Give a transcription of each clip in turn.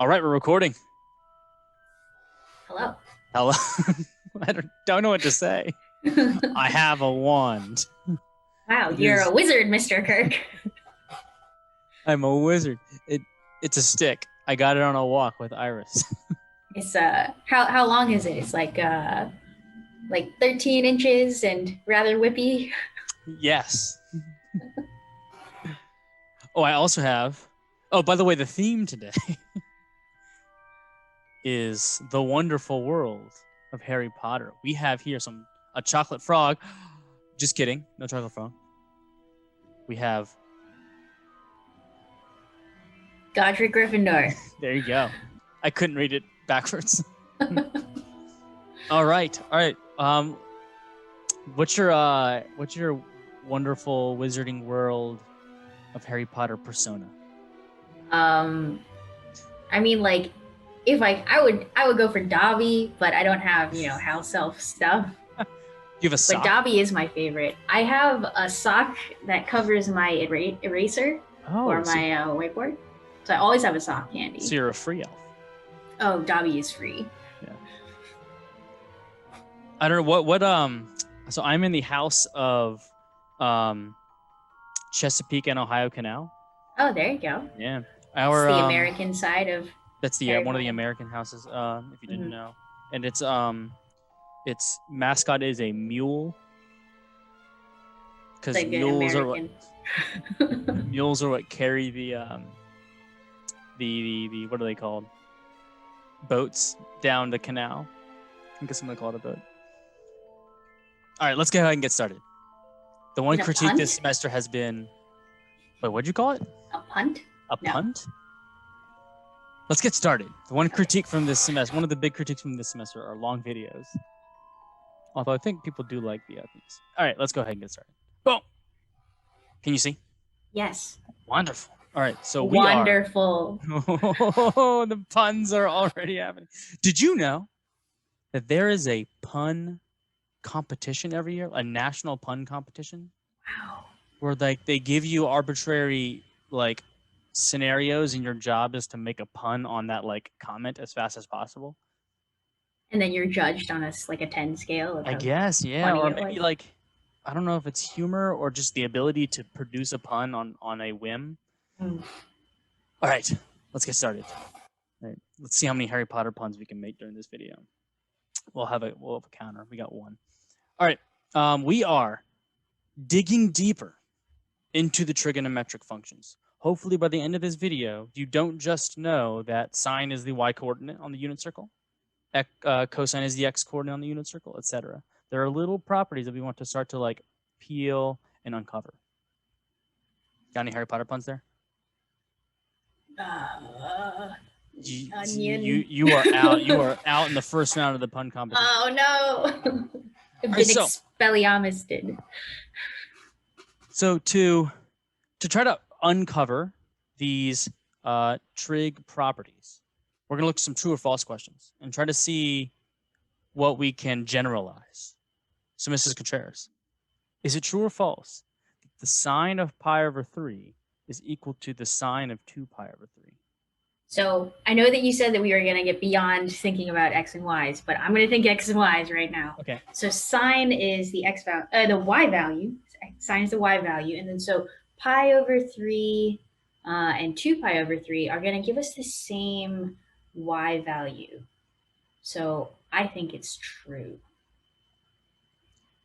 All right, we're recording. Hello. Hello. I don't know what to say. I have a wand. Wow, It you're is- a wizard, Mr. Kirk. I'm a wizard. It's a stick. I got it on a walk with Iris. It's how long is it? It's like 13 inches and rather whippy. Yes. Oh, I also have. Oh, by the way, the theme today is the wonderful world of Harry Potter. We have here a chocolate frog. Just kidding. No chocolate frog. We have. Godric Gryffindor. There you go. I couldn't read it backwards. All right. What's your wonderful wizarding world of Harry Potter persona? I mean, like, if I would go for Dobby, but I don't have house elf stuff. You have a sock? But Dobby is my favorite. I have a sock that covers my eraser or my whiteboard, so I always have a sock handy. So you're a free elf. Oh, Dobby is free. Yeah. I don't know what. So I'm in the house of Chesapeake and Ohio Canal. Oh, there you go. Yeah. It's the American side of. That's the Harry one of the Potter. American houses. If you didn't know, and its mascot is a mule. Because Like mules are American. mules are what carry the what are they called? Boats down the canal. I guess I'm gonna call it a boat. All right, let's go ahead and get started. The one critique punt? this semester has been. Wait, what'd you call it? A punt? A punt? Let's get started. The one critique from this semester, one of the big critiques from this semester, are long videos. Although I think people do like the things. All right, let's go ahead and get started. Boom. Can you see? Yes. Wonderful. All right, so Wonderful. Oh, the puns are already happening. Did you know that there is a pun competition every year, a national pun competition? Wow. Where they give you arbitrary scenarios, and your job is to make a pun on that comment as fast as possible. And then you're judged on a 10 scale. Of I guess, yeah, or maybe was. I don't know if it's humor or just the ability to produce a pun on a whim. All right, let's get started. All right, let's see how many Harry Potter puns we can make during this video. We'll have a counter. We got one. All right, we are digging deeper into the trigonometric functions. Hopefully, by the end of this video, you don't just know that sine is the y-coordinate on the unit circle, cosine is the x-coordinate on the unit circle, etc. There are little properties that we want to start to peel and uncover. Got any Harry Potter puns there? Onion. You are out. You are out in the first round of the pun competition. Oh no! I've been expelliarmused. So to try to uncover these trig properties, we're going to look at some true or false questions and try to see what we can generalize. So, Mrs. Contreras, is it true or false that the sine of pi over 3 is equal to the sine of 2 pi over 3? So I know that you said that we were going to get beyond thinking about x and y's, but I'm going to think x and y's right now. Okay. So sine is the the y value. Sine is the y value, and then so pi over 3 and 2 pi over 3 are going to give us the same y value. So I think it's true.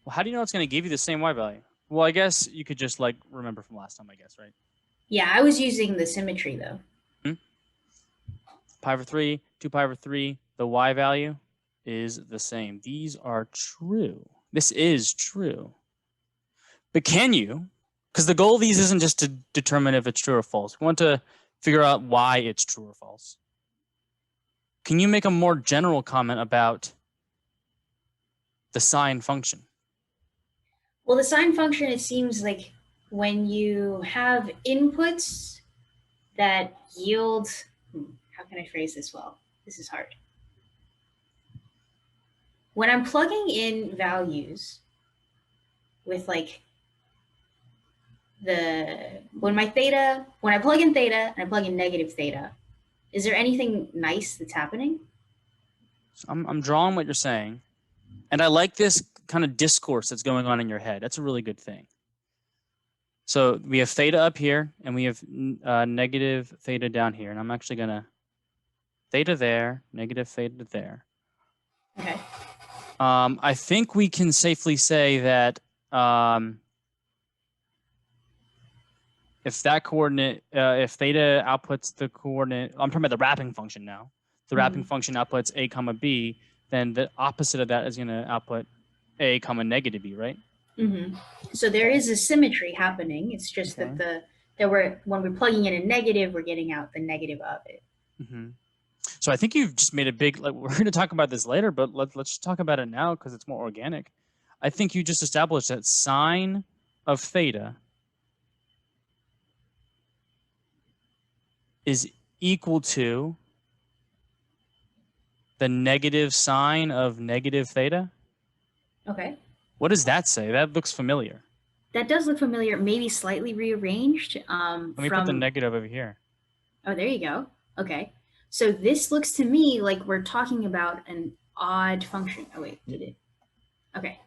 Well, how do you know it's going to give you the same y value? Well, I guess you could just remember from last time, I guess, right? Yeah, I was using the symmetry though. Pi over 3, 2 pi over 3, the y value is the same. These are true. This is true. But can you, because the goal of these isn't just to determine if it's true or false. We want to figure out why it's true or false. Can you make a more general comment about the sine function? Well, the sine function, it seems like when you have inputs that yield, how can I phrase this well? This is hard. When I'm plugging in values with when I plug in theta and I plug in negative theta, Is there anything nice that's happening? So I'm drawing what you're saying, and I like this kind of discourse that's going on in your head. That's a really good thing. So we have theta up here, and we have negative theta down here, and I'm actually gonna theta there, negative theta there. Okay. I think we can safely say that if that coordinate, if theta outputs the coordinate, I'm talking about the wrapping function now. The wrapping function outputs a comma b, then the opposite of that is going to output a comma negative b, right? So there is a symmetry happening. It's just Okay. that when we're plugging in a negative, we're getting out the negative of it. So I think you've just made a big. Like, we're going to talk about this later, but let's just talk about it now because it's more organic. I think you just established that sine of theta is equal to the negative sine of negative theta. Okay. What does that say? That looks familiar. That does look familiar, maybe slightly rearranged Let me put the from. negative over here. Oh, there you go. Okay. So this looks to me like we're talking about an odd function. Oh, wait, did it? Okay.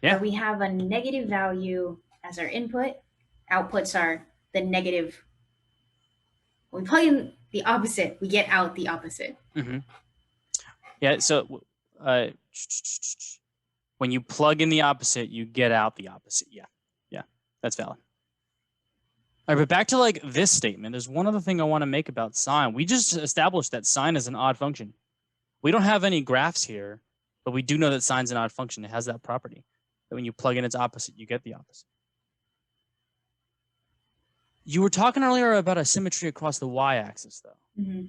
Yeah. Where we have a negative value as our input, outputs are the negative. When we plug in the opposite, we get out the opposite. Yeah. So when you plug in the opposite, you get out the opposite. Yeah. Yeah. That's valid. All right, but back to like this statement. There's one other thing I want to make about sine. We just established that sine is an odd function. We don't have any graphs here, but we do know that sine's an odd function. It has that property that when you plug in its opposite, you get the opposite. You were talking earlier about a symmetry across the y-axis, though.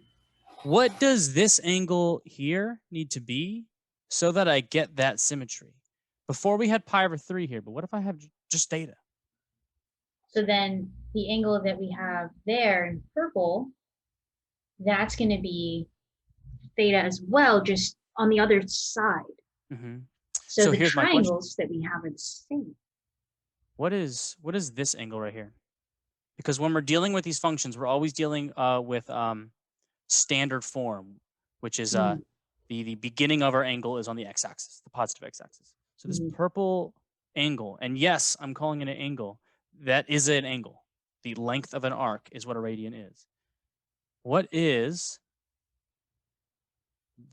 What does this angle here need to be so that I get that symmetry? Before we had pi over 3 here, but what if I have just theta? So then the angle that we have there in purple, that's going to be theta as well, just on the other side. So the here's my question. triangles that we have are the same. What is this angle right here? Because when we're dealing with these functions, we're always dealing with standard form, which is the beginning of our angle is on the x-axis, the positive x-axis. So this purple angle, and yes, I'm calling it an angle. That is an angle. The length of an arc is what a radian is. What is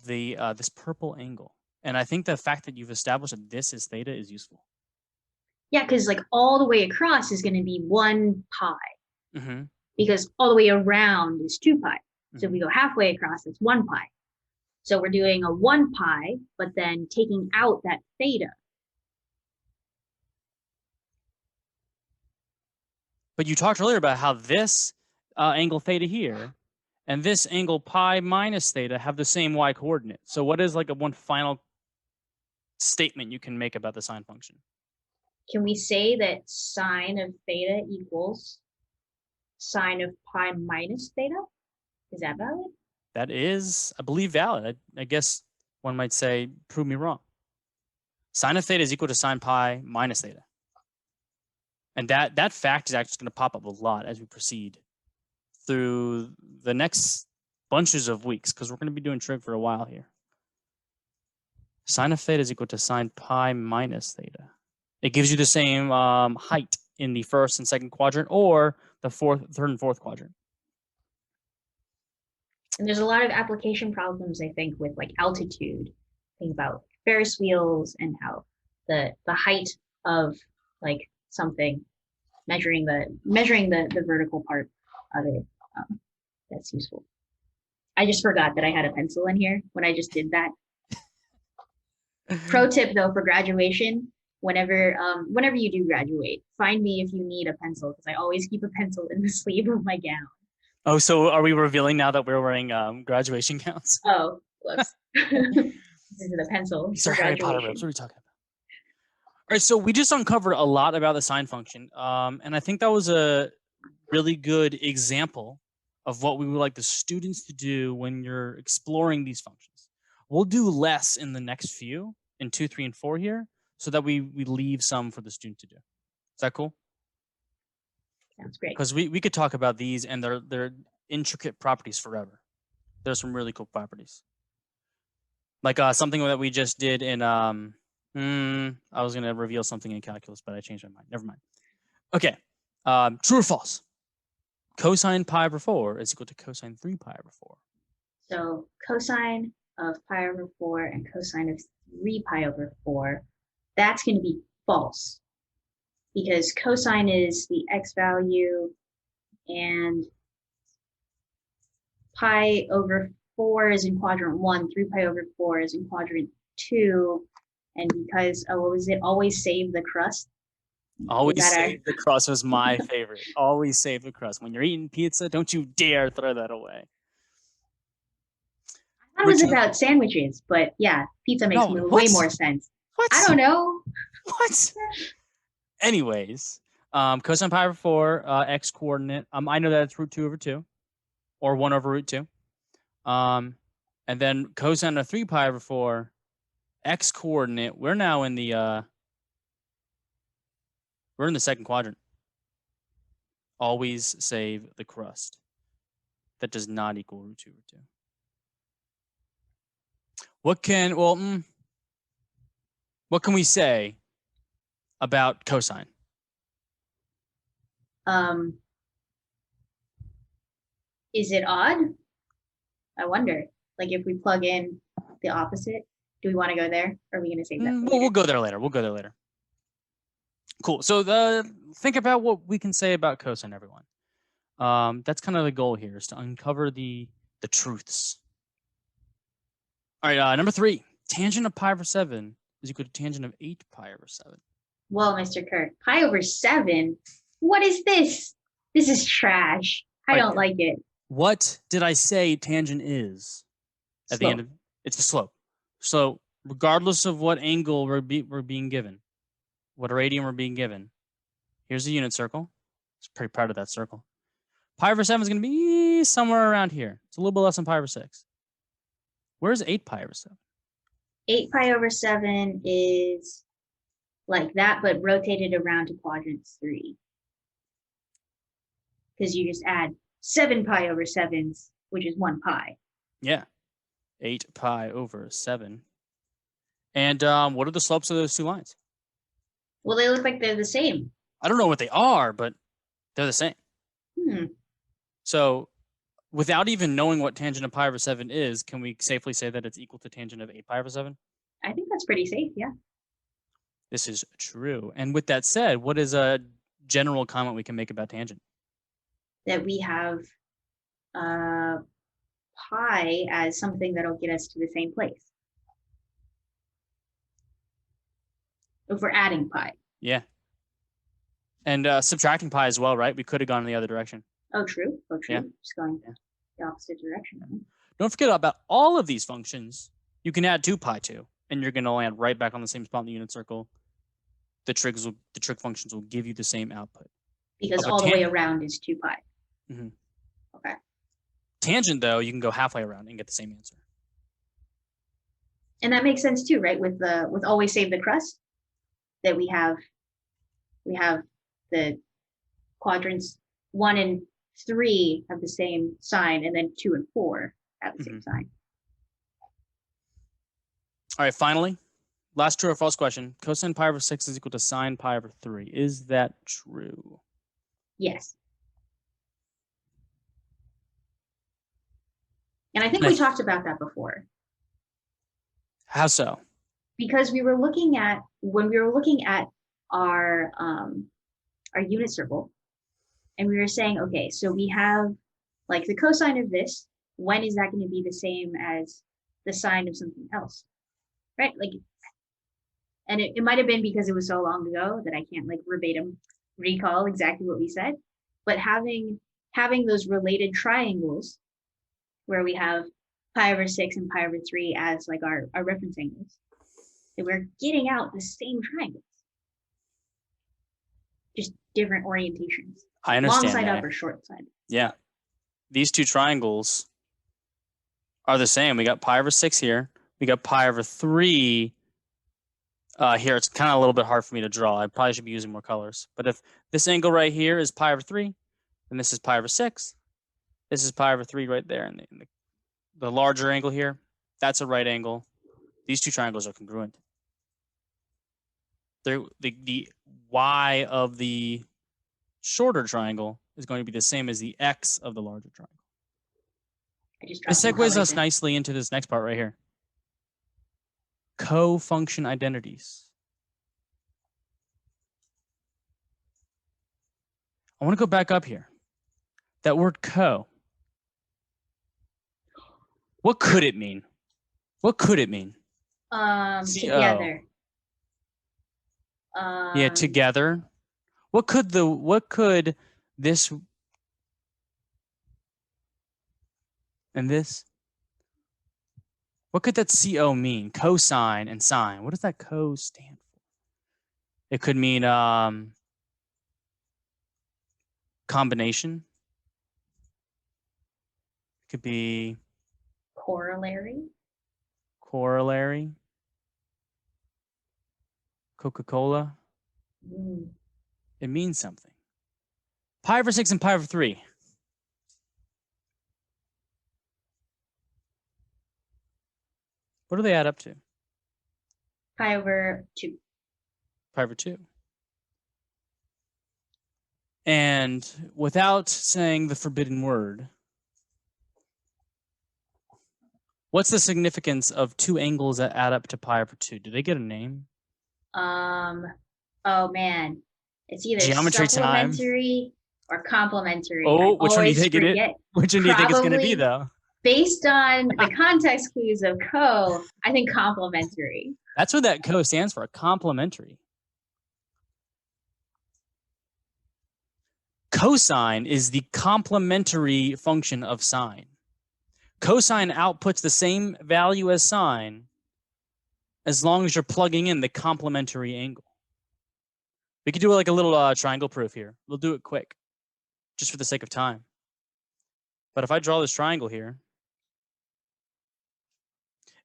the this purple angle? And I think the fact that you've established that this is theta is useful. Yeah, because like all the way across is going to be 1 pi. Because all the way around is 2 pi. So if we go halfway across, it's 1 pi. So we're doing a 1 pi, but then taking out that theta. But you talked earlier about how this angle theta here and this angle pi minus theta have the same y coordinate. So what is like one final statement you can make about the sine function? Can we say that sine of theta equals sine of pi minus theta? Is that valid? That is, I believe, valid. I guess one might say, prove me wrong. Sine of theta is equal to sine pi minus theta. And that fact is actually going to pop up a lot as we proceed through the next bunches of weeks, because we're going to be doing trig for a while here. Sine of theta is equal to sine pi minus theta. It gives you the same height in the first and second quadrant, or the third and fourth quadrant. And there's a lot of application problems, I think, with like altitude. Think about Ferris wheels and how the height of like something, measuring the vertical part of it. That's useful. I just forgot that I had a pencil in here when I just did that. Pro tip though for graduation, whenever you do graduate, find me if you need a pencil, because I always keep a pencil in the sleeve of my gown. Oh, so are we revealing now that we're wearing graduation gowns? Oh, whoops. This is the pencil. These are Harry Potter ribs. What are we talking about? All right, so we just uncovered a lot about the sine function, and I think that was a really good example of what we would like the students to do when you're exploring these functions. We'll do less in the next few, in 2, 3, and 4 here, so that we leave some for the student to do. Is that cool? Sounds great. Because we could talk about these, and they're intricate properties forever. There's some really cool properties. Like something that we just did in I was going to reveal something in calculus, but I changed my mind. Never mind. Okay. True or false? Cosine pi over 4 is equal to cosine 3 pi over 4. So cosine of pi over 4 and cosine of 3 pi over 4, that's going to be false, because cosine is the x value and pi over 4 is in quadrant 1, 3 pi over 4 is in quadrant 2, and because, what was it, always save the crust? Always save the crust was my favorite. Always save the crust. When you're eating pizza, don't you dare throw that away. That was about sandwiches, but yeah, pizza makes way more sense. What? I don't know. What? Anyways, cosine pi over 4, x coordinate. I know that it's root 2 over 2, or 1 over root 2. And then cosine of 3 pi over 4, x coordinate. We're now in the we're in the second quadrant. Always save the crust. That does not equal root 2 over 2. What can we say about cosine? Is it odd? I wonder. Like if we plug in the opposite, do we want to go there? Or are we going to save that? We'll go there later. We'll go there later. Cool. So think about what we can say about cosine, everyone. That's kind of the goal here, is to uncover the truths. All right, number 3. Tangent of pi over 7 is equal to tangent of 8 pi over 7. Well, Mr. Kirk, pi over 7? What is this? This is trash. I don't like it. What did I say tangent is? At the end of it's the slope. So regardless of what angle we're being given, what radian we're being given, here's a unit circle. I was pretty proud of that circle. Pi over 7 is going to be somewhere around here. It's a little bit less than pi over 6. Where's 8 pi over 7? 8 pi over 7 is like that, but rotated around to quadrant 3. Because you just add 7 pi over 7s, which is 1 pi. Yeah. 8 pi over 7. And what are the slopes of those two lines? Well, they look like they're the same. I don't know what they are, but they're the same. So without even knowing what tangent of pi over 7 is, can we safely say that it's equal to tangent of 8 pi over 7? I think that's pretty safe, yeah. This is true. And with that said, what is a general comment we can make about tangent? That we have pi as something that'll get us to the same place. If we're adding pi. Yeah. And subtracting pi as well, right? We could have gone in the other direction. Oh, true. Oh, true. Yeah. Just going the opposite direction. Don't forget about all of these functions. You can add 2 pi to, and you're going to land right back on the same spot in the unit circle. The trig functions will give you the same output. Because all the way around is 2 pi. Mm-hmm. Okay. Tangent, though, you can go halfway around and get the same answer. And that makes sense too, right? With always save the crust, that we have the quadrants 1 and 3 have the same sign, and then 2 and 4 have the same sign. All right, finally, last true or false question. Cosine pi over 6 is equal to sine pi over 3. Is that true? Yes. And I think we talked about that before. How so? Because when we were looking at our unit circle, and we were saying, okay, so we have like the cosine of this. When is that going to be the same as the sine of something else, right? Like, and it might have been because it was so long ago that I can't like verbatim recall exactly what we said. But having those related triangles, where we have pi over 6 and pi over 3 as like our reference angles, that we're getting out the same triangles, just different orientations. I understand. Long side up or short side. Yeah. These two triangles are the same. We got pi over 6 here. We got pi over 3 here. It's kind of a little bit hard for me to draw. I probably should be using more colors. But if this angle right here is pi over 3, and this is pi over 6, This is pi over 3 right there. And the larger angle here, that's a right angle. These two triangles are congruent. The y of the shorter triangle is going to be the same as the x of the larger triangle. This segues us nicely into this next part right here. Cofunction identities. I want to go back up here. That word co. What could it mean? What could it mean? Together. Yeah, together. What could this and this? What could that CO mean? Cosine and sine. What does that co stand for? It could mean combination. It could be corollary. Coca-Cola. It means something. Pi over 6 and pi over 3. What do they add up to? Pi over 2. Pi over 2. And without saying the forbidden word, what's the significance of two angles that add up to pi over 2? Do they get a name? Oh man, it's either geometry supplementary or complementary. Oh, which one do you think it is? Which one do you think it's going to be, though? Based on the context clues of co, I think complementary. That's what that co stands for, complementary. Cosine is the complementary function of sine. Cosine outputs the same value as sine as long as you're plugging in the complementary angle. We could do like a little triangle proof here. We'll do it quick, just for the sake of time. But if I draw this triangle here,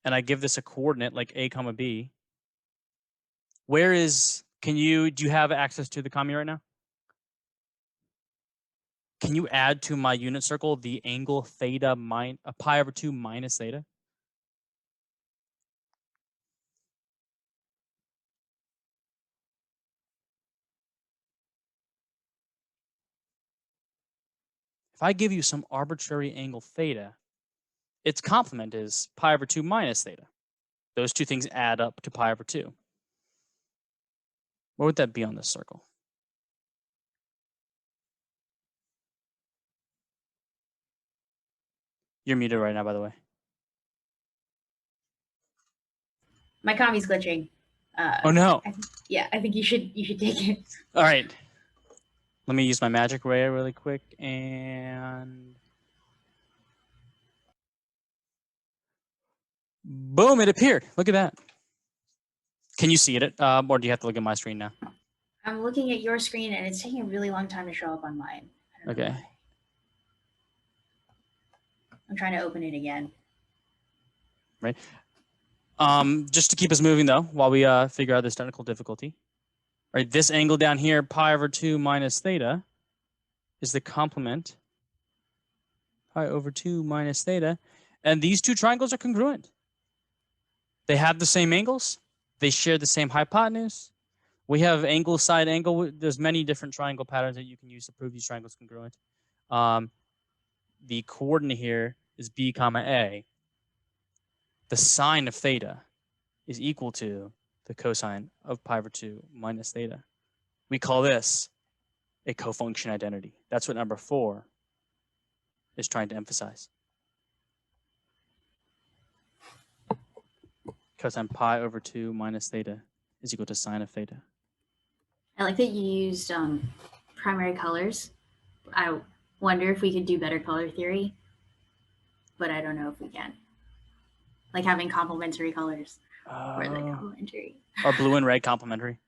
and I give this a coordinate like a comma b, do you have access to the commie right now? Can you add to my unit circle the angle theta pi over 2 minus theta? If I give you some arbitrary angle theta, its complement is pi over 2 minus theta. Those two things add up to pi over 2. What would that be on this circle? You're muted right now, by the way. My commie's glitching. Oh no! I think you should take it. All right. Let me use my magic ray really quick and boom! It appeared. Look at that. Can you see it? Or do you have to look at my screen now? I'm looking at your screen, and it's taking a really long time to show up on mine. Okay. I'm trying to open it again. Right. Just to keep us moving, though, while we figure out this technical difficulty. Right, this angle down here, pi over 2 minus theta, is the complement, pi over 2 minus theta. And these two triangles are congruent. They have the same angles. They share the same hypotenuse. We have angle, side angle. There's many different triangle patterns that you can use to prove these triangles congruent. The coordinate here is b comma a. The sine of theta is equal to the cosine of pi over 2 minus theta. We call this a cofunction identity. That's what number 4 is trying to emphasize. Cosine pi over 2 minus theta is equal to sine of theta. I like that you used primary colors. I wonder if we could do better color theory, but I don't know if we can. Like having complementary colors. Or like complementary. Are blue and red complementary?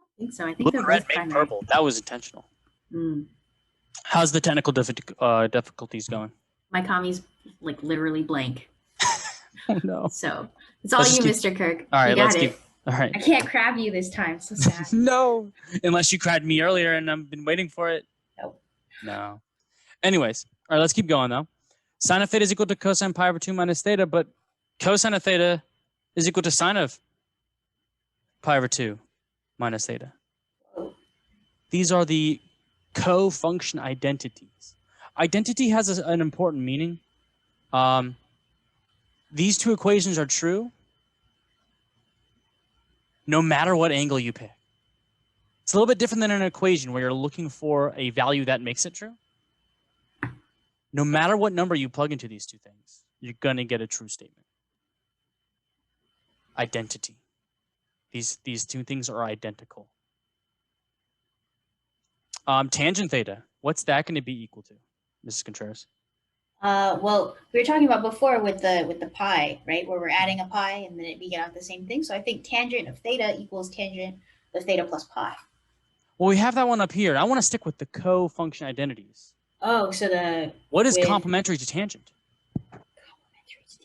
I think so. I think blue and red made purple. That was intentional. How's the technical difficulties going? My commie's like literally blank. Oh no. So it's all you, Mr. Kirk. All right, let's keep. All right. I can't crab you this time. So sad. No, unless you crabbed me earlier and I've been waiting for it. Nope. No. Anyways, All right, let's keep going though. Sine of theta is equal to cosine pi over 2 minus theta, but cosine of theta is equal to sine of pi over 2 minus theta. These are the cofunction identities. Identity has an important meaning. These two equations are true no matter what angle you pick. It's a little bit different than an equation where you're looking for a value that makes it true. No matter what number you plug into these two things, you're going to get a true statement. Identity. These two things are identical. Tangent theta, what's that going to be equal to, Mrs. Contreras? Well, we were talking about before with the pi, right? Where we're adding a pi and then we get out the same thing. So I think tangent of theta equals tangent of theta plus pi. Well, we have that one up here. I want to stick with the cofunction identities. Oh, so what is complementary to tangent? Complementary to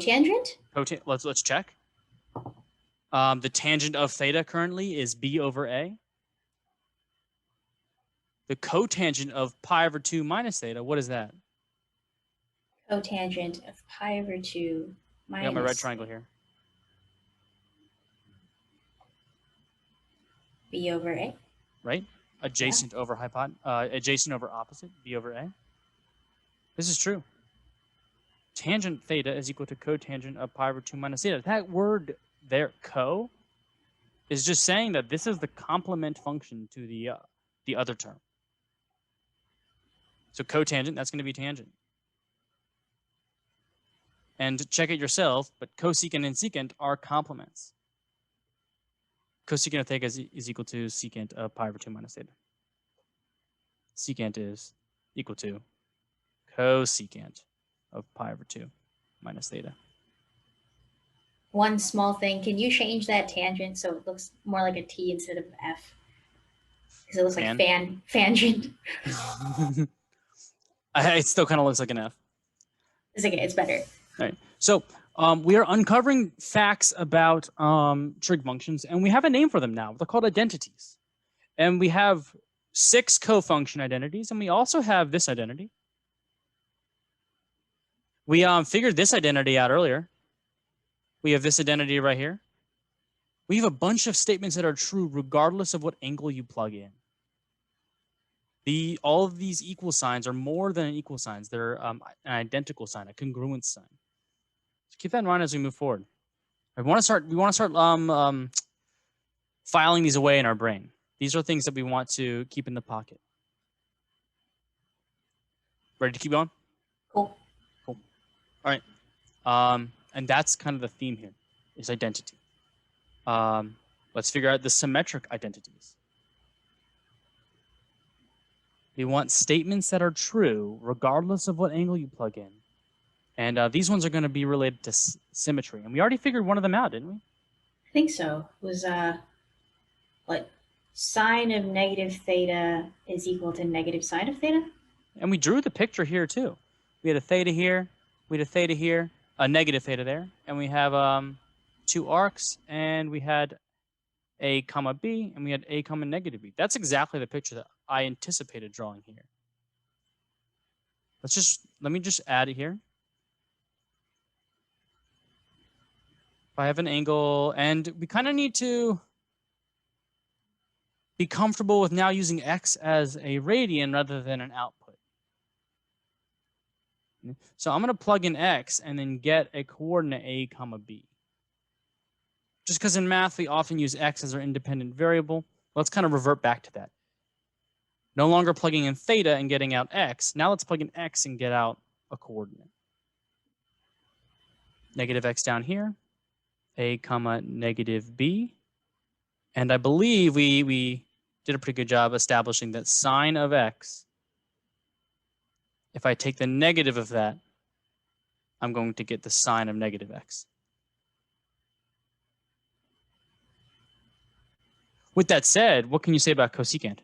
tangent? Cotangent. Let's check. The tangent of theta currently is b over a. The cotangent of pi over 2 minus theta, what is that? Cotangent of pi over 2 minus. I got my red triangle here. B over a. Right? Adjacent over adjacent over opposite, b over a. This is true. Tangent theta is equal to cotangent of pi over 2 minus theta. That word there, co, is just saying that this is the complement function to the other term. So cotangent, that's going to be tangent. And check it yourself, but cosecant and secant are complements. Cosecant of theta is equal to secant of pi over 2 minus theta. Secant is equal to cosecant of pi over 2 minus theta. One small thing, can you change that tangent so it looks more like a T instead of F? Because it looks like fangent. It still kind of looks like an F. It's okay, it's better. All right. So we are uncovering facts about trig functions, and we have a name for them now. They're called identities. And we have 6 cofunction identities, and we also have this identity. We figured this identity out earlier. We have this identity right here. We have a bunch of statements that are true regardless of what angle you plug in. All of these equal signs are more than equal signs. They're an identical sign, a congruent sign. So keep that in mind as we move forward. We want to start filing these away in our brain. These are things that we want to keep in the pocket. Ready to keep going? Cool. Cool. All right. And that's kind of the theme here, is identity. Let's figure out the symmetric identities. We want statements that are true regardless of what angle you plug in. And these ones are going to be related to symmetry. And we already figured one of them out, didn't we? I think so. It was what? Sine of negative theta is equal to negative sine of theta? And we drew the picture here too. We had a theta here, we had a theta here, a negative theta there, and we have 2 arcs, and we had a comma b, and we had a comma negative b. That's exactly the picture that I anticipated drawing here. Let me just add it here. If I have an angle, and we kind of need to be comfortable with now using x as a radian rather than an output. So I'm going to plug in x and then get a coordinate a comma b. Just because in math we often use x as our independent variable, let's kind of revert back to that. No longer plugging in theta and getting out x. Now let's plug in x and get out a coordinate. Negative x down here, a comma negative b. And I believe we did a pretty good job establishing that sine of x, if I take the negative of that, I'm going to get the sine of negative x. With that said, what can you say about cosecant?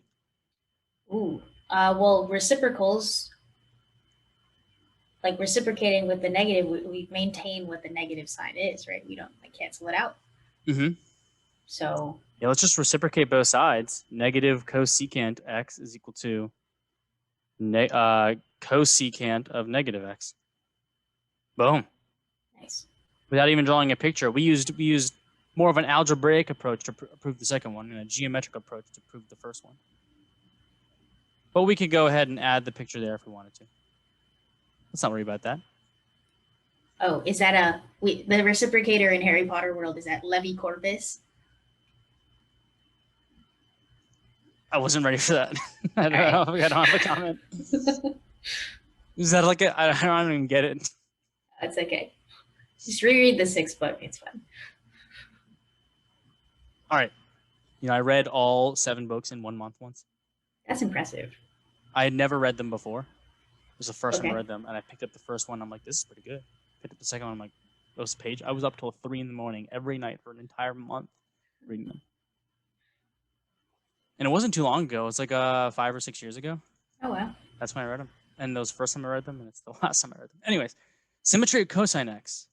Ooh. Well, reciprocals, like reciprocating with the negative, we maintain what the negative sign is, right? We don't cancel it out. Mm-hmm. So yeah, let's just reciprocate both sides. Negative cosecant x is equal to cosecant of negative x. Boom. Nice. Without even drawing a picture, we used more of an algebraic approach to prove the second one and a geometric approach to prove the first one. But we could go ahead and add the picture there if we wanted to. Let's not worry about that. Oh, is that the reciprocator in Harry Potter world? Is that Levi-Corpus? I wasn't ready for that. I don't have a comment. Is that like I don't even get it. That's okay. Just reread the 6th book. It's fun. All right. I read all 7 books in 1 month once. That's impressive. I had never read them before. It was the first time I read them, and I picked up the first one. I'm like, this is pretty good. Picked up the second one. I'm like, those page. I was up till 3 a.m. every night for an entire month reading them. And it wasn't too long ago. It's like 5 or 6 years ago. Oh, wow. That's when I read them. And that was the first time I read them, and it's the last time I read them. Anyways, symmetry of cosine x.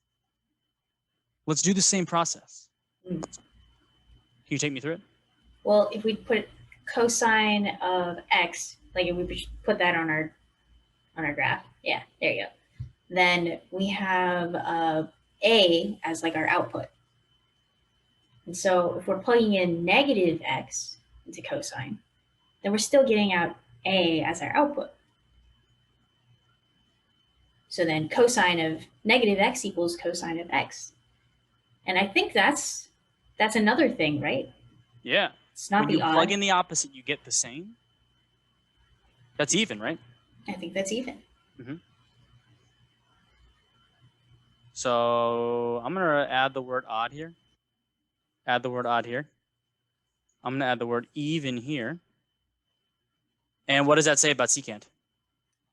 Let's do the same process. Can you take me through it? Well, if we put cosine of x, like if we put that on our graph, yeah, there you go. Then we have a as like our output. And so if we're plugging in negative x into cosine, then we're still getting out a as our output. So then cosine of negative x equals cosine of x. And I think that's another thing, right? Yeah. It's not when the you plug in the opposite, you get the same. That's even, right? I think that's even. Mm-hmm. So I'm going to add the word odd here. Add the word odd here. I'm going to add the word even here. And what does that say about secant?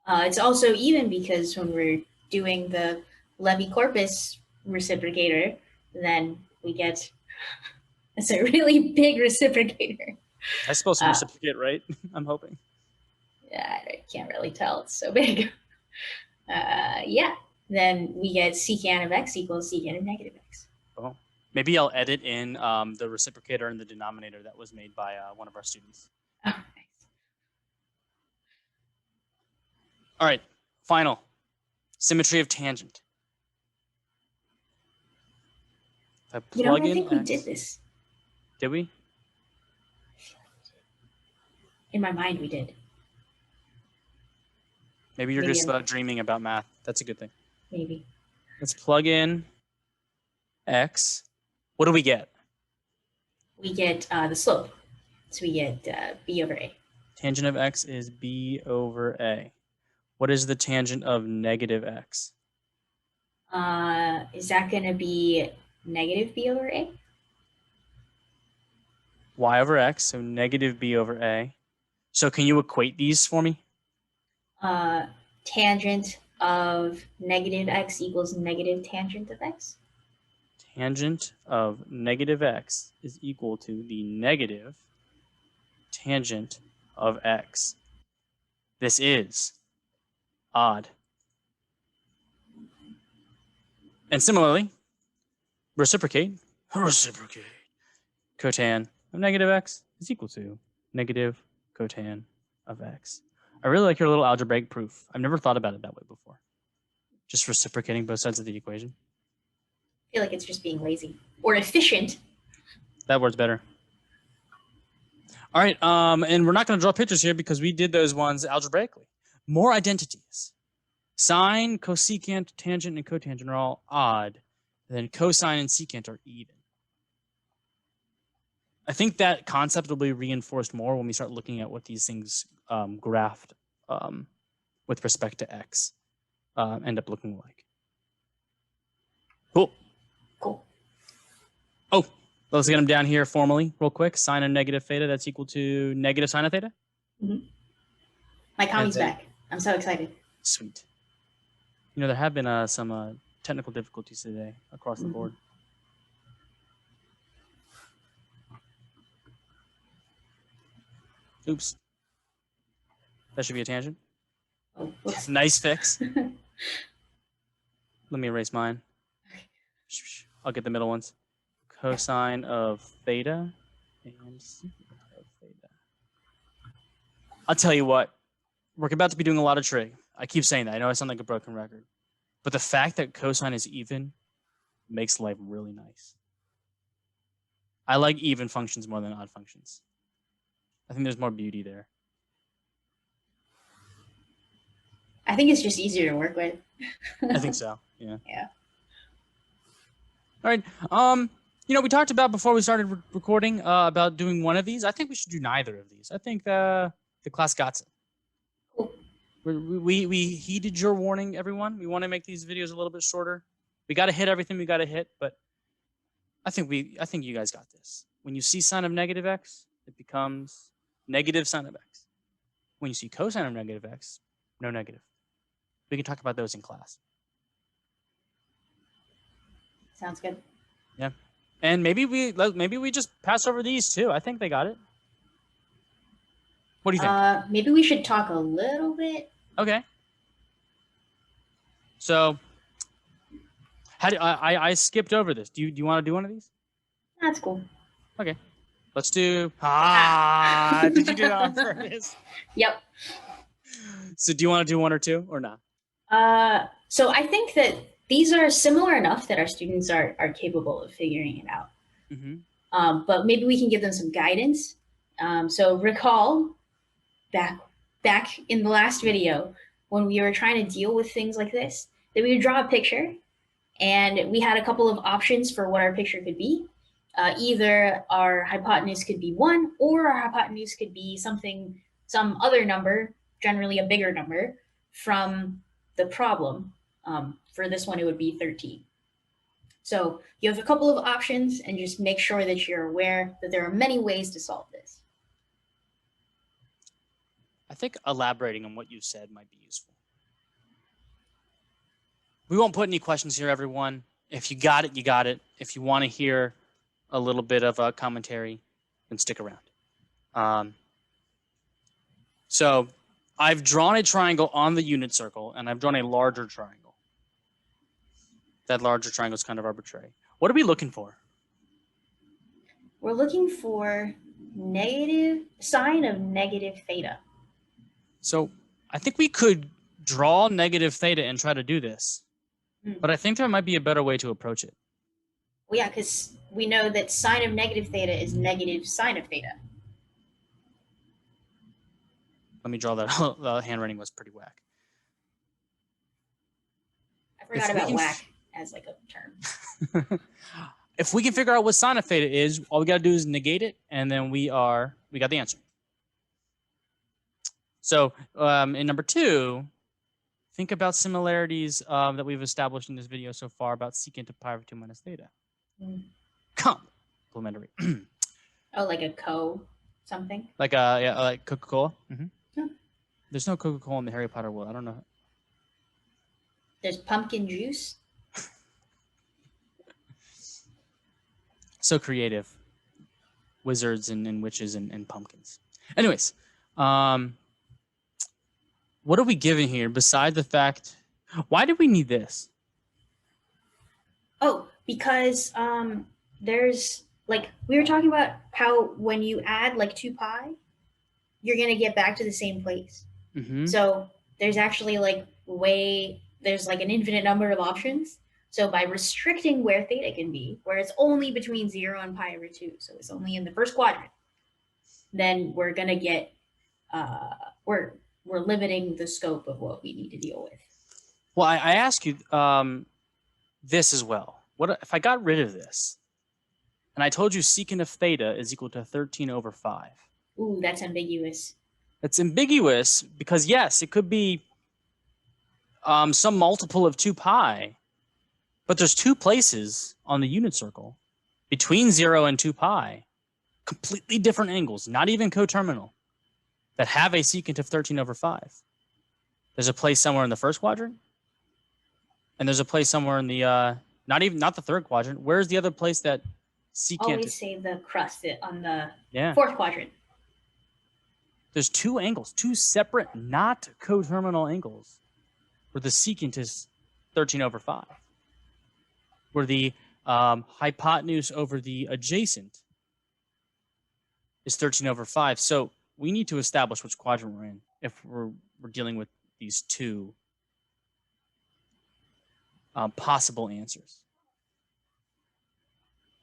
It's also even because when we're doing the Levi-Corpus reciprocator, then we get it's a really big reciprocator. I suppose to reciprocate, right? I'm hoping. Yeah, I can't really tell. It's so big. Yeah. Then we get secant of x equals secant of negative x. Oh, maybe I'll edit in the reciprocator and the denominator that was made by one of our students. Oh, nice. All right, final. Symmetry of tangent. If I plug in I think x, we did this. Did we? In my mind, we did. Maybe you're just dreaming about math. That's a good thing. Maybe. Let's plug in x. What do we get? We get the slope. So we get b over a. Tangent of x is b over a. What is the tangent of negative x? Is that going to be negative b over a? Y over x, so negative b over a. So can you equate these for me? Tangent of negative x equals negative tangent of x. Tangent of negative x is equal to the negative tangent of x. This is odd. And similarly, reciprocate. Cotan of negative x is equal to negative cotan of x. I really like your little algebraic proof. I've never thought about it that way before. Just reciprocating both sides of the equation. I feel like it's just being lazy or efficient. That word's better. All right, and we're not going to draw pictures here because we did those ones algebraically. More identities. Sine, cosecant, tangent, and cotangent are all odd. And then cosine and secant are even. I think that concept will be reinforced more when we start looking at what these things graphed with respect to x end up looking like. Cool. Cool. Oh, let's get them down here formally real quick. Sine of negative theta, that's equal to negative sine of theta. Mm-hmm. My commie's back. I'm so excited. Sweet. There have been some technical difficulties today across the board. Oops. That should be a tangent. Oh, nice fix. Let me erase mine. I'll get the middle ones. Cosine of theta and secant of theta. I'll tell you what. We're about to be doing a lot of trig. I keep saying that. I know I sound like a broken record. But the fact that cosine is even makes life really nice. I like even functions more than odd functions. I think there's more beauty there. I think it's just easier to work with. I think so. Yeah. Yeah. All right. We talked about before we started recording about doing one of these. I think we should do neither of these. I think the class got it. Cool. We heeded your warning, everyone. We want to make these videos a little bit shorter. We got to hit everything we got to hit, but I think you guys got this. When you see sine of negative x, it becomes negative sine of x. When you see cosine of negative x, no negative. We can talk about those in class. Sounds good. Yeah. And maybe we just pass over these too. I think they got it. What do you think? Maybe we should talk a little bit. Okay. So, how do I skipped over this? Do you want to do one of these? That's cool. Okay. Let's do. Did you do that on purpose? Yep. So, do you want to do one or two or not? So I think that these are similar enough that our students are capable of figuring it out. Mm-hmm. But maybe we can give them some guidance. So recall back in the last video when we were trying to deal with things like this, that we would draw a picture and we had a couple of options for what our picture could be. Either our hypotenuse could be 1 or our hypotenuse could be some other number, generally a bigger number, from the problem. For this one, it would be 13. So you have a couple of options and just make sure that you're aware that there are many ways to solve this. I think elaborating on what you said might be useful. We won't put any questions here, everyone. If you got it, you got it. If you want to hear a little bit of a commentary, then stick around. So I've drawn a triangle on the unit circle, and I've drawn a larger triangle. That larger triangle is kind of arbitrary. What are we looking for? We're looking for sine of negative theta. So I think we could draw negative theta and try to do this. But I think there might be a better way to approach it. Well, yeah, because we know that sine of negative theta is negative sine of theta. Let me draw that. The handwriting was pretty whack. I forgot about whack as like a term. If we can figure out what sine of theta is, all we got to do is negate it, and then we got the answer. So in number 2, think about similarities that we've established in this video so far about secant of pi over 2 minus theta. Complementary. Oh, like a something? Like like Coca-Cola? Mm-hmm. Yeah. There's no Coca-Cola in the Harry Potter world. I don't know. There's pumpkin juice. So creative. Wizards and witches and pumpkins. Anyways, what are we given here besides the fact? Why do we need this? Oh, because there's like we were talking about how when you add like 2 pi, you're gonna get back to the same place. Mm-hmm. So there's actually there's like an infinite number of options. So by restricting where theta can be, where it's only between 0 and pi over 2, so it's only in the first quadrant, then we're gonna get we're limiting the scope of what we need to deal with. Well, I ask you this as well. What if I got rid of this and I told you secant of theta is equal to 13 over 5? Ooh, that's ambiguous. It's ambiguous because, yes, it could be some multiple of 2 pi, but there's 2 places on the unit circle between 0 and 2 pi, completely different angles, not even coterminal, that have a secant of 13 over 5. There's a place somewhere in the first quadrant, and there's a place somewhere in the not the third quadrant. Where's the other place that secant? Always say the crust on the Yeah. fourth quadrant. There's 2 angles, 2 separate, not coterminal angles, where the secant is 13 over 5, where the hypotenuse over the adjacent is 13 over 5. So we need to establish which quadrant we're in if we're dealing with these two possible answers.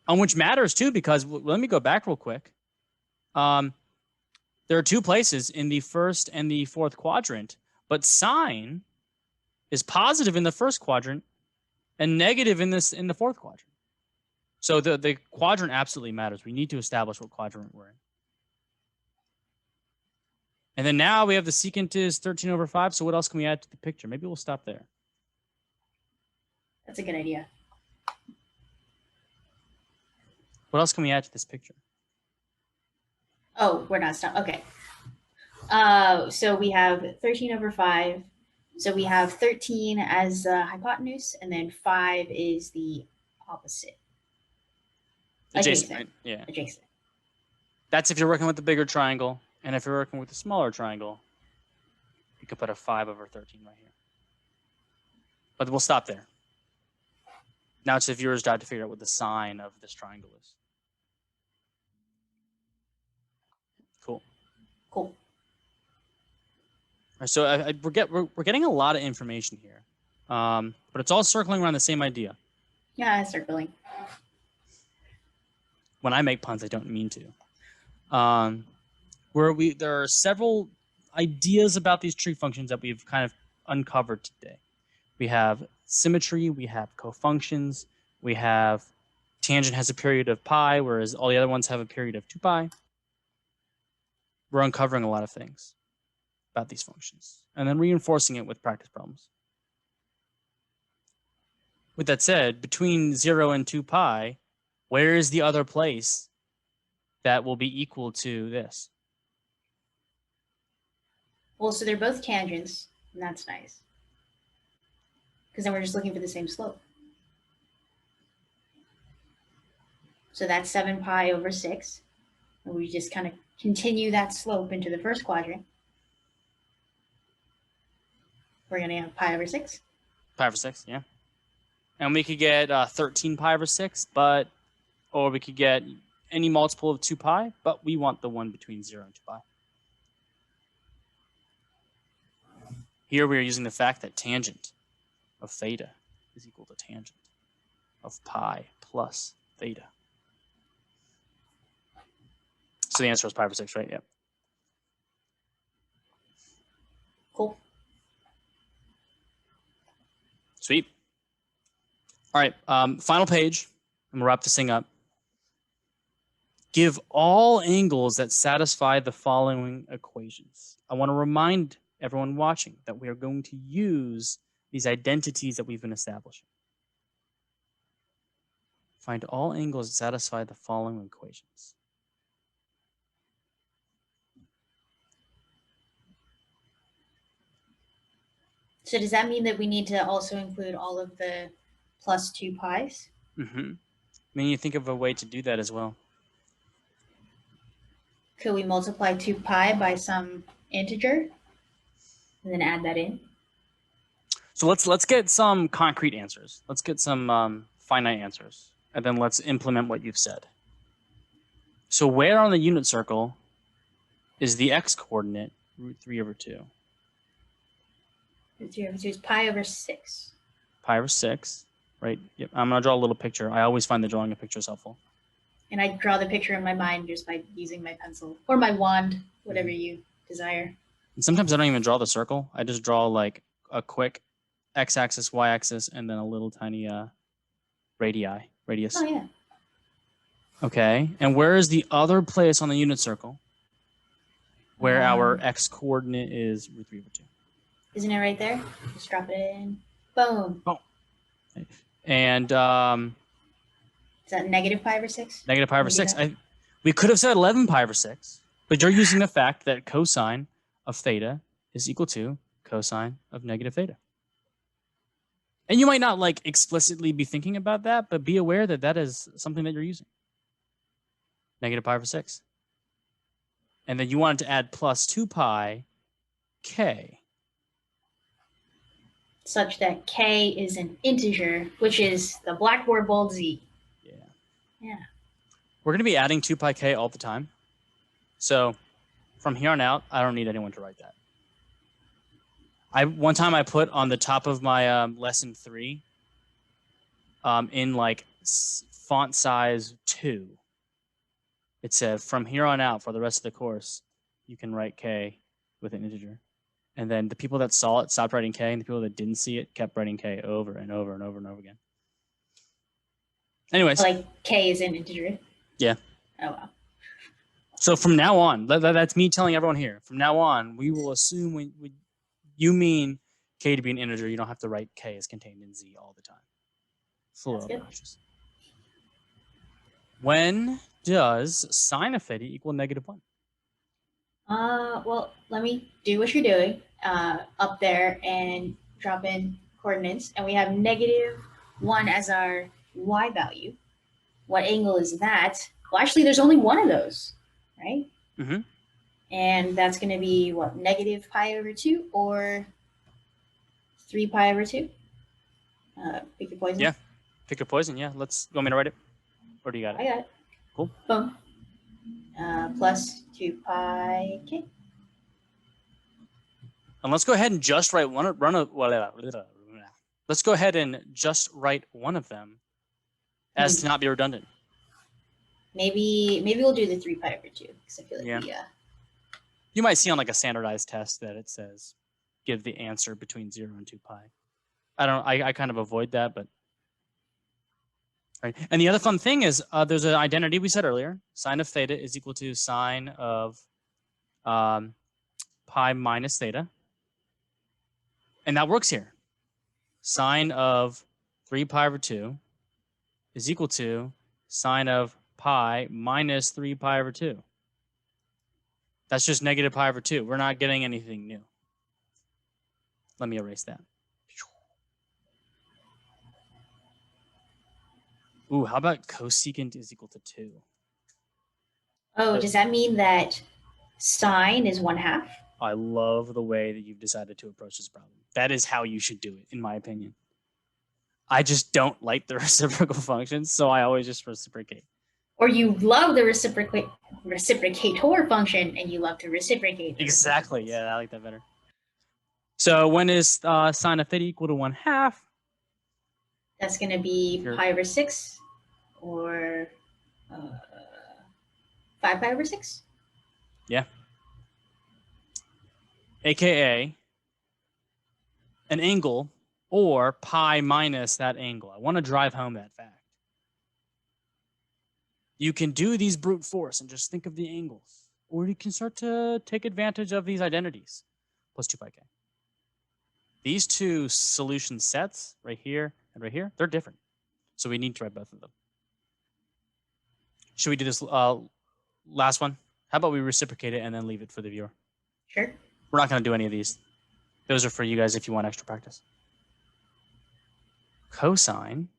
Which matters too, because let me go back real quick. There are two places in the first and the fourth quadrant, but sine is positive in the first quadrant and negative in the fourth quadrant. So the quadrant absolutely matters. We need to establish what quadrant we're in. And then now we have the secant is 13 over 5. So what else can we add to the picture? Maybe we'll stop there. That's a good idea. What else can we add to this picture? Oh, we're not stopped. Okay. So we have 13 over 5. So we have 13 as the hypotenuse, and then 5 is the opposite. Adjacent, right? Yeah. Adjacent. That's if you're working with the bigger triangle. And if you're working with a smaller triangle, you could put a 5 over 13 right here. But we'll stop there. Now it's the viewer's job to figure out what the sine of this triangle is. Cool. Cool. Right, so we're getting a lot of information here, but it's all circling around the same idea. Yeah, circling. When I make puns, I don't mean to. There are several ideas about these trig functions that we've kind of uncovered today. We have symmetry, we have cofunctions, we have tangent has a period of pi, whereas all the other ones have a period of 2 pi. We're uncovering a lot of things about these functions and then reinforcing it with practice problems. With that said, between 0 and 2 pi, where is the other place that will be equal to this? Well, so they're both tangents, and that's nice. Because then we're just looking for the same slope. So that's 7 pi over 6. And we just kind of continue that slope into the first quadrant. We're going to have pi over 6. Pi over 6, yeah. And we could get 13 pi over 6, or we could get any multiple of 2 pi, but we want the one between 0 and 2 pi. Here we are using the fact that tangent of theta is equal to tangent of pi plus theta. So the answer is pi over 6, right? Yep. Cool. Sweet. All right, final page, and we'll wrap this thing up. Give all angles that satisfy the following equations. I want to remind everyone watching that we are going to use these identities that we've been establishing. Find all angles that satisfy the following equations. So does that mean that we need to also include all of the plus 2 pi's? Mm-hmm. I mean, you think of a way to do that as well. Could we multiply 2 pi by some integer and then add that in? So let's get some concrete answers. Let's get some finite answers, and then let's implement what you've said. So where on the unit circle is the x-coordinate root 3 over 2? Root 3 over 2 is pi over 6. Pi over 6, right? Yep. I'm going to draw a little picture. I always find that drawing a picture is helpful. And I draw the picture in my mind just by using my pencil or my wand, whatever you desire. And sometimes I don't even draw the circle. I just draw like a quick x-axis, y-axis, and then a little tiny radius. Oh, yeah. Okay. And where is the other place on the unit circle where our x-coordinate is root 3 over 2? Isn't it right there? Just drop it in. Boom. Oh. And is that negative pi over 6? Negative pi over 6. We could have said 11 pi over 6, but you're using the fact that cosine of theta is equal to cosine of negative theta. And you might not like explicitly be thinking about that, but be aware that that is something that you're using. Negative pi over 6. And then you wanted to add plus 2 pi k. Such that k is an integer, which is the blackboard bold z. Yeah. Yeah. We're going to be adding 2 pi k all the time. So from here on out, I don't need anyone to write that. One time I put on the top of my lesson 3 in like font size 2. It said from here on out for the rest of the course, you can write k with an integer. And then the people that saw it stopped writing k, and the people that didn't see it kept writing k over and over and over and over again. Anyways. Like k is an integer? Yeah. Oh, wow. So from now on, that's me telling everyone here. From now on, we will assume when you mean k to be an integer, you don't have to write k as contained in z all the time. It's a little obnoxious. When does sine of theta equal -1? Well, let me do what you're doing up there and drop in coordinates. And we have -1 as our y value. What angle is that? Well, actually, there's only one of those, right? Mm-hmm. And that's going to be what, -π/2 or 3π/2? Pick your poison. Yeah, pick your poison. Yeah, you want me to write it? Or do you got it? I got it. Cool. Boom. Plus 2πk. And let's go ahead and just write let's go ahead and just write one of them as to not be redundant. Maybe we'll do the 3π/2 because I feel like you might see on like a standardized test that it says give the answer between 0 and 2π. I kind of avoid that, but right. And the other fun thing is there's an identity we said earlier. Sine of theta is equal to sine of pi minus theta. And that works here. Sine of 3π/2 is equal to sine of pi minus 3π/2. That's just -π/2. We're not getting anything new. Let me erase that. Ooh, how about cosecant is equal to 2? Oh, does that mean that sine is 1/2? I love the way that you've decided to approach this problem. That is how you should do it, in my opinion. I just don't like the reciprocal functions, so I always just reciprocate. Or you love the reciprocator function and you love to reciprocate. Exactly. Yeah, I like that better. So when is sine of theta equal to 1/2? That's going to be π/6 or 5π/6. Yeah. AKA an angle or pi minus that angle. I want to drive home that fact. You can do these brute force and just think of the angles, or you can start to take advantage of these identities. Plus 2πk. These two solution sets right here and right here, they're different. So we need to write both of them. Should we do this last one? How about we reciprocate it and then leave it for the viewer? Sure. We're not going to do any of these. Those are for you guys if you want extra practice. Cosine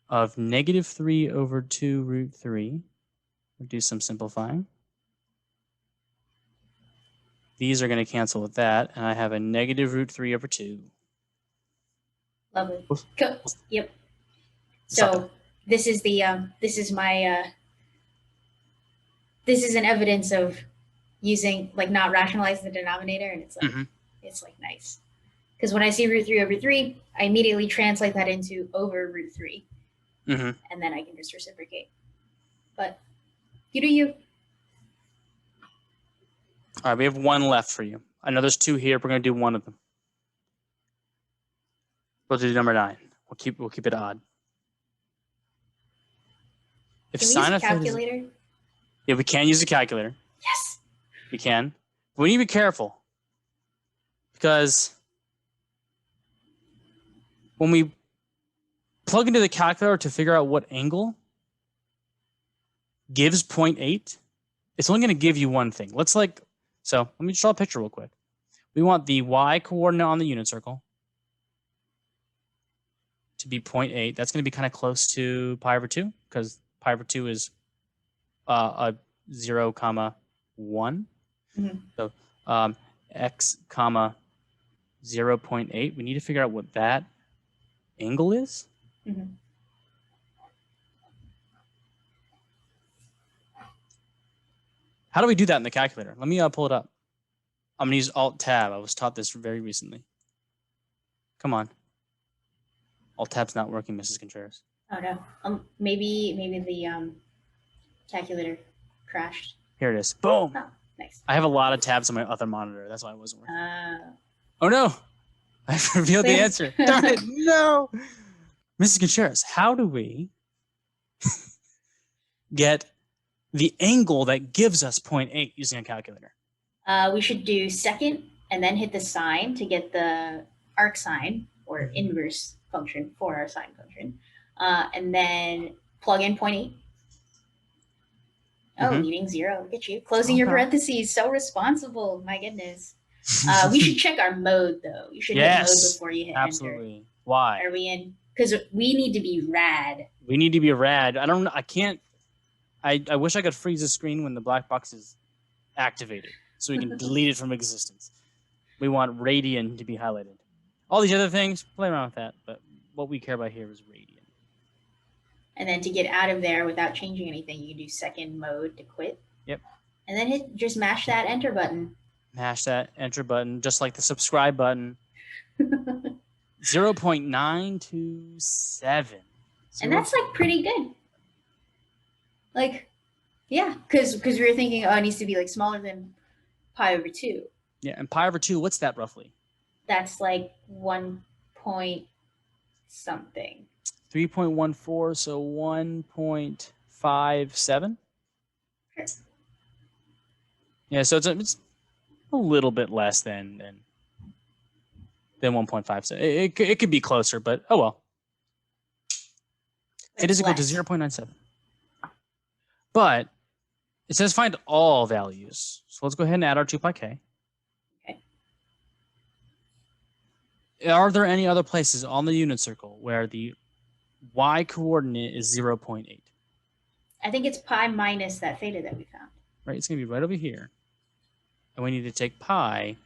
of -3/2√3. We'll do some simplifying. These are going to cancel with that, and I have a -√3/2. Lovely. Cool. Yep. So this is the this is my this is an evidence of using like not rationalize the denominator, and it's like it's like nice because when I see √3/3, I immediately translate that into over √3, and then I can just reciprocate. But you do you. All right, we have one left for you. I know there's two here. We're going to do one of them. We'll do number 9. We'll keep it odd. If can we use a calculator? Yeah, we can use a calculator. Yes. We can. But we need to be careful because when we plug into the calculator to figure out what angle gives 0.8, it's only going to give you one thing. So let me draw a picture real quick. We want the y coordinate on the unit circle to be 0.8. That's going to be kind of close to π/2 because π/2 is a 0, 1. So x, 0.8. We need to figure out what that angle is. How do we do that in the calculator? Let me pull it up. I'm going to use Alt-Tab. I was taught this very recently. Come on. Alt-Tab's not working, Mrs. Contreras. Oh no. Maybe the calculator crashed. Here it is. Boom. Oh, nice. I have a lot of tabs on my other monitor. That's why it wasn't working. Oh no. I revealed the answer. Darn it. No. Mrs. Contreras, how do we get the angle that gives us 0.8 using a calculator? We should do second and then hit the sine to get the arc sine or inverse function for our sine function. And then plug in 0.8. Oh, leaving 0. Look at you. Closing your parentheses. So responsible. My goodness. We should check our mode, though. You should hit mode before you hit absolutely. enter. Why? Are we in? Because we need to be rad. We need to be rad. I can't. I wish I could freeze the screen when the black box is activated so we can delete it from existence. We want radian to be highlighted. All these other things, play around with that. But what we care about here is radian. And then to get out of there without changing anything, you can do second mode to quit. Yep. And then just mash that enter button. Mash that enter button, just like the subscribe button. 0.927. And that's like pretty good. Like, yeah, because we were thinking, oh, it needs to be like smaller than pi over 2. Yeah, and pi over 2, what's that roughly? That's like 1 point something. 3.14, so 1.57. Sure. Yeah, so it's a little bit less than 1.57. It could be closer, but oh well. It is equal to 0.97. But it says find all values. So let's go ahead and add our 2 pi k. Okay. Are there any other places on the unit circle where the y coordinate is 0.8? I think it's pi minus that theta that we found. Right, it's going to be right over here. And we need to take pi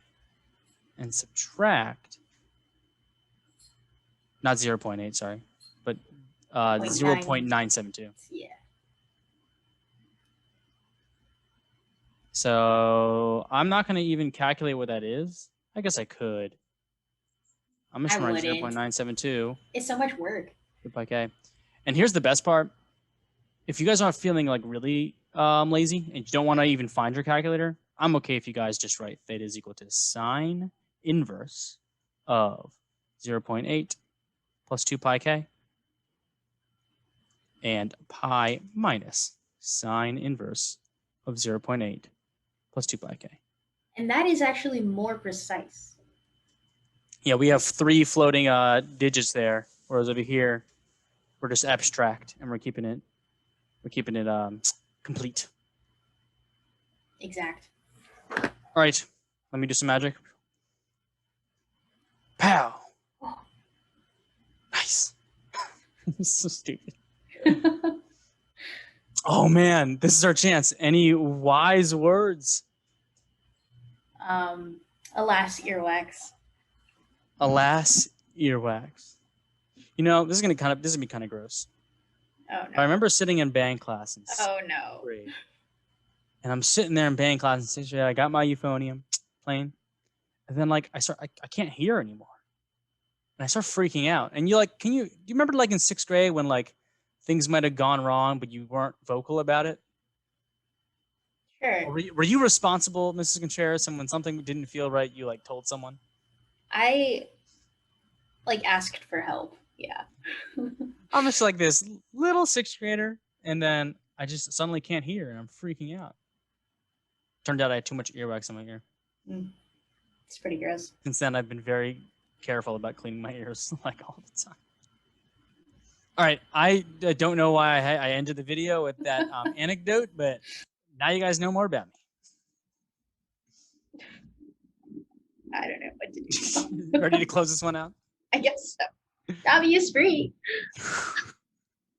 and subtract, not 0.8, sorry, but 0.972. Yeah. So I'm not going to even calculate what that is. I guess I could. I'm just going to write 0.972. It's so much work. Pi k. And here's the best part. If you guys aren't feeling like really lazy and you don't want to even find your calculator, I'm okay if you guys just write theta is equal to sine inverse of 0.8 plus 2 pi k and pi minus sine inverse of 0.8 plus 2 pi k. And that is actually more precise. Yeah, we have 3 floating digits there, whereas over here we're just abstract and we're keeping it complete. Exact. All right, let me do some magic. Pow! Nice. So stupid. Oh man, this is our chance. Any wise words? Alas, earwax. Alas, earwax. You know, this is gonna be kind of gross. Oh no. I remember sitting in band class in no. grade, and I'm sitting there in band class in 6th grade. I got my euphonium playing, and then like I can't hear anymore, and I start freaking out. And do you remember like in 6th grade when like things might have gone wrong, but you weren't vocal about it? Sure. Or were you responsible, Mrs. Contreras, and when something didn't feel right, you like told someone? I like asked for help. Yeah. I'm just like this little 6th grader, and then I just suddenly can't hear, and I'm freaking out. Turned out I had too much earwax in my ear. It's pretty gross. Since then, I've been very careful about cleaning my ears like all the time. All right, I don't know why I ended the video with that anecdote, but now you guys know more about me. I don't know what to do. Ready to close this one out? I guess so. Dobby is free.